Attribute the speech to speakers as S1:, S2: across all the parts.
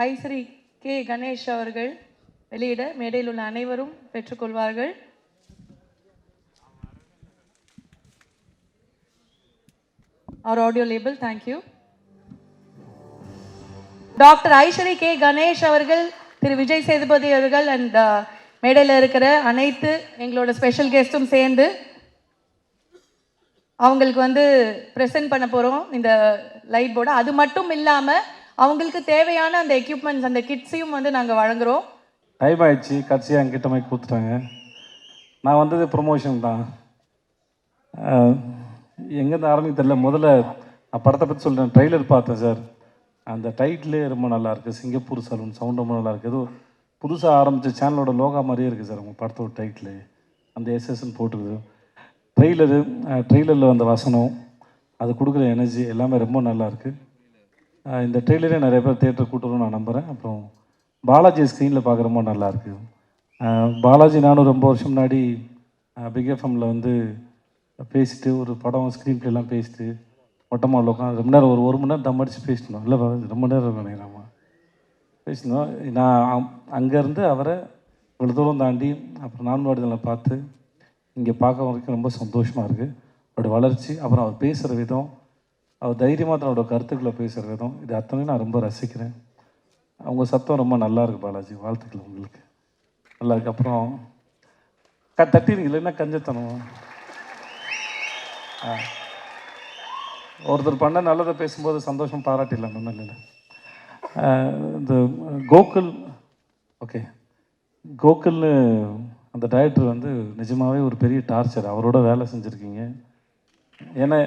S1: ஐஸ்ரீ K Ganesh அவர்கள் வெளியிட மேடையில் உள்ள அனைவரும் பெற்றுக்கொள்வார்கள். Our audio label, thank you. Doctor ஐஸ்ரீ K Ganesh அவர்கள், திரு விஜய் சேதுபதி அவர்கள் அண்ட் மேடையில் இருக்கிற அனைத்து எங்களோட ஸ்பெஷல் கெஸ்ட்டும் சேர்ந்து அவங்களுக்கு ப்ரெசென்ட் பண்ண போகிறோம் இந்த லைட் போர்டை. அது மட்டும் இல்லாமல் அவங்களுக்கு தேவையான அந்த எக்யூப்மெண்ட்ஸ், அந்த கிட்ஸையும் நாங்கள் வழங்குகிறோம்.
S2: டைம் ஆயிடுச்சு, கட்சியாக என்கிட்ட மாதிரி கொடுத்துட்டாங்க. நான் வந்தது ப்ரொமோஷன் தான். எங்கேருந்து ஆரம்பிக்க தெரியல. முதல்ல நான் படத்தை பற்றி சொல்கிறேன். ட்ரெய்லர் பார்த்தேன் சார். அந்த டைட்டிலே ரொம்ப நல்லாயிருக்கு. சிங்கப்பூர் சலூன் சவுண்ட் ரொம்ப நல்லாயிருக்கு. ஏதோ புதுசாக ஆரம்பித்த சேனலோட லோகா மாதிரியே இருக்குது சார் உங்கள் படத்தோட டைட்டில். அந்த எஸ்எஸ்ன்னு போட்டுருக்குது. ட்ரெய்லரில் வந்த வசனம், அது கொடுக்குற எனர்ஜி எல்லாமே ரொம்ப நல்லாயிருக்கு. இந்த ட்ரெய்லரே நிறைய பேர் தேட்டர் கூட்டுறோம் நான் நம்புகிறேன். அப்புறம் பாலாஜி ஸ்க்ரீனில் பார்க்க ரொம்ப நல்லாயிருக்கு. பாலாஜி நானும் ரொம்ப வருஷம் முன்னாடி பிக் எஃப்எம்மில் பேசிட்டு ஒரு படம் ஸ்க்ரீன் பிளேலாம் பேசிட்டு மொட்டமாக உட்காந்து ரொம்ப நேரம் ஒரு மணி நேரம் தம் அடித்து பேசிட்டோம். இல்லை ரொம்ப நேரம் நினைக்கிறேன் பேசினோம். நான் அங்கேருந்து அவரை இவ்வளோ தூரம் தாண்டி அப்புறம் நான்காடுதலை பார்த்து இங்கே பார்க்க வரைக்கும் ரொம்ப சந்தோஷமாக இருக்குது. அவரோட வளர்ச்சி, அப்புறம் அவர் பேசுகிற விதம், அவர் தைரியமாக தன்னோட கருத்துக்களை பேசுகிற விதம், இது அத்தனையும் நான் ரொம்ப ரசிக்கிறேன். அவங்க சத்தம் ரொம்ப நல்லாயிருக்கு பாலாஜி. வாழ்த்துக்கள் உங்களுக்கு. நல்லாயிருக்கு. அப்புறம் தட்டிடுங்க, இல்லைன்னா கஞ்சத்தனம். ஒருத்தர் பண்ண நல்லதை பேசும்போது சந்தோஷம் பாராட்டிடலாம். ஒன்றும் இல்லை. இந்த கோகுல், ஓகே, கோகுல்னு அந்த டைரக்டர் நிஜமாகவே ஒரு பெரிய டார்ச்சர். அவரோட வேலை செஞ்சுருக்கீங்க. ஏன்னா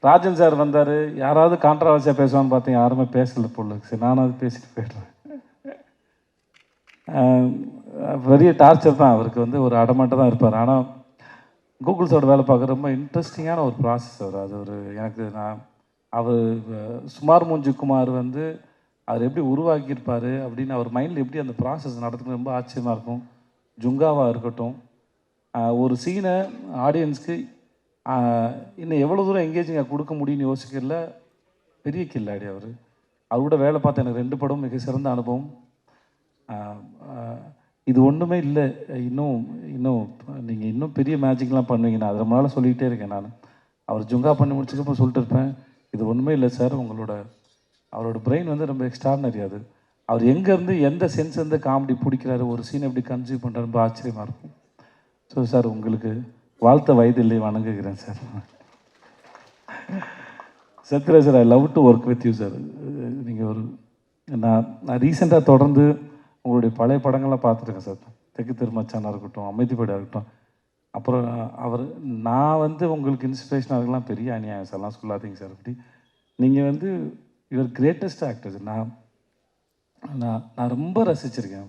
S2: ராஜன் சார் வந்தார், யாராவது கான்ட்ரவர்சியாக பேசுவான்னு பார்த்தீங்க, யாருமே பேசலை போல. சரி, நானும் அது பேசிட்டு போய்டுறேன். பெரிய டார்ச்சர் தான் அவருக்கு. ஒரு அடமாட்டம் தான் இருப்பார். ஆனால் கூகுள்ஸோட வேலை பார்க்க ரொம்ப இன்ட்ரெஸ்டிங்கான ஒரு ப்ராசஸ் அது எனக்கு அவர் சுமார் மூஞ்சி குமார் அவர் எப்படி உருவாக்கியிருப்பார் அப்படின்னு அவர் மைண்டில் எப்படி அந்த ப்ராசஸ் நடத்துறது ரொம்ப ஆச்சரியமாக இருக்கும். ஜுங்காவாக இருக்கட்டும், ஒரு சீனை ஆடியன்ஸ்க்கு இன்னும் எவ்வளோ தூரம் எங்கேஜிங்காக கொடுக்க முடியும்னு யோசிக்கல. பெரிய கில்லாடி அவரோட வேலை பார்த்த எனக்கு 2 படம் மிக சிறந்த அனுபவம். இது ஒன்றுமே இல்லை. இன்னும் நீங்கள் இன்னும் பெரிய மேஜிக்லாம் பண்ணுவீங்க. நான் அது ரொம்ப நாளாக சொல்லிக்கிட்டே இருக்கேன். நான் அவர் ஜுங்கா பண்ணி முடிச்சதுக்கப்புறம் சொல்லிட்டு இருப்பேன், இது ஒன்றுமே இல்லை சார், அவரோட பிரெயின் ரொம்ப எக்ஸ்ட்ரானரி. அவர் எங்கேருந்து எந்த சென்ஸ் காமெடி பிடிக்கிறாரு, ஒரு சீன் எப்படி கன்சியூவ் பண்ணுறாரு, ரொம்ப ஆச்சரியமாக இருக்கும். ஸோ சார், உங்களுக்கு வாழ்த்த வயது இல்லை, வணங்குகிறேன் sir. Sathyaraj sir, I love to work with you sir. நீங்கள் நான் ரீசெண்டாக தொடர்ந்து உங்களுடைய பழைய படங்கள்லாம் பார்த்துருக்கேன் சார். தெற்கு திருமச்சானாக இருக்கட்டும், அமைதிப்படியாக இருக்கட்டும். அப்புறம் நான் உங்களுக்கு இன்ஸ்பிரேஷனாக இருக்கலாம். பெரிய அநியாயம் சார்லாம் சொல்லாதீங்க சார். அப்படி நீங்கள் யுவர் கிரேட்டஸ்ட் ஆக்டர். நான் ரொம்ப ரசிச்சிருக்கேன்.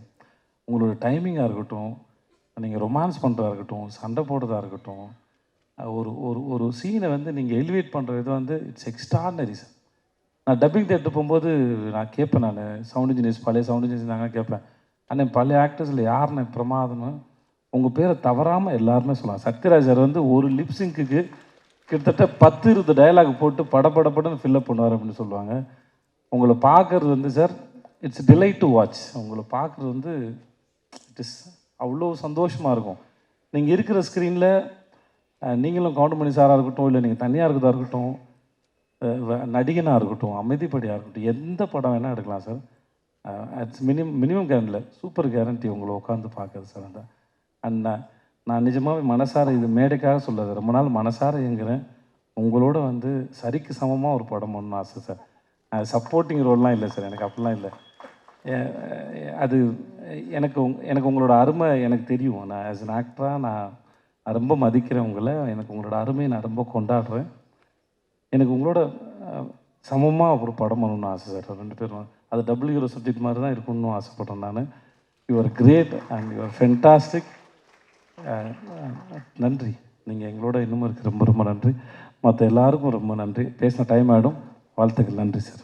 S2: உங்களோட டைமிங்காக இருக்கட்டும், நீங்கள் ரொமான்ஸ் பண்ணுறதா இருக்கட்டும், சண்டை போடுறதா இருக்கட்டும், ஒரு சீனை நீங்கள் எலிவேட் பண்ணுற விதம் இட்ஸ் எக்ஸ்ட்ரானரி சார். நான் டப்பிங் தேட்டர் போகும்போது நான் கேட்பேன், நான் சவுண்ட் இன்ஜினியர்ஸ், பழைய சவுண்ட் இன்ஜினியர்ஸ் நாங்கள் கேட்பேன், அண்ணே பழைய ஆக்டர்ஸில் யாருன்னு பிரமாதம்னு உங்கள் பேரை தவறாமல் எல்லாருமே சொல்லலாம். சத்யராஜ் சார் ஒரு லிப்ஸிங்க்கு கிட்டத்தட்ட 10-20 டயலாக் போட்டு படப்படப்படன்னு ஃபில்லப் பண்ணுவார் அப்படின்னு சொல்லுவாங்க. உங்களை பார்க்குறது sir, it's delight to watch. உங்களை பார்க்குறது இட் இஸ் அவ்வளோ சந்தோஷமாக இருக்கும். நீங்கள் இருக்கிற ஸ்க்ரீனில் நீங்களும் கவுண்டமணி சாராக இருக்கட்டும், இல்லை நீங்கள் தனியாக இருக்கிறதா இருக்கட்டும், நடிகனாக இருக்கட்டும், அமைதிப்படியாக இருக்கட்டும், எந்த படம் வேணால் எடுக்கலாம் சார். இட்ஸ் மினிமம் கேரண்டில் சூப்பர் கேரண்டி உங்களை உட்காந்து பார்க்குறது சார். அண்ட் நான் நிஜமாகவே மனசார, இது மேடைக்காக சொல்லாது, ரொம்ப நாள் மனசார இயங்குகிறேன். உங்களோட சரிக்கு சமமாக ஒரு படம் ஒன்று ஆசை சார். சப்போர்ட்டிங் ரோல்லாம் இல்லை சார், எனக்கு அப்படிலாம் இல்லை. அது எனக்கு உங்களோட அருமை எனக்கு தெரியும். நான் ஆஸ் அன் ஆக்டராக நான் ரொம்ப மதிக்கிறேன் உங்களை. எனக்கு உங்களோட அருமையை நான் ரொம்ப கொண்டாடுறேன். எனக்கு உங்களோட சமமாக ஒரு படம் பண்ணணும்னு ஆசை சார். 2 பேரும் அது டபுள் ஹீரோ சப்ஜெக்ட் மாதிரி தான் இருக்கணும்னு ஆசைப்பட்றேன் நான். Your great and your fantastic. நன்றி. நீங்கள் எங்களோட இன்னமும் ரொம்ப ரொம்ப நன்றி. மற்ற எல்லாருக்கும் ரொம்ப நன்றி. பேசின டைம் ஆகிடும். வாழ்த்துக்கள். நன்றி சார்.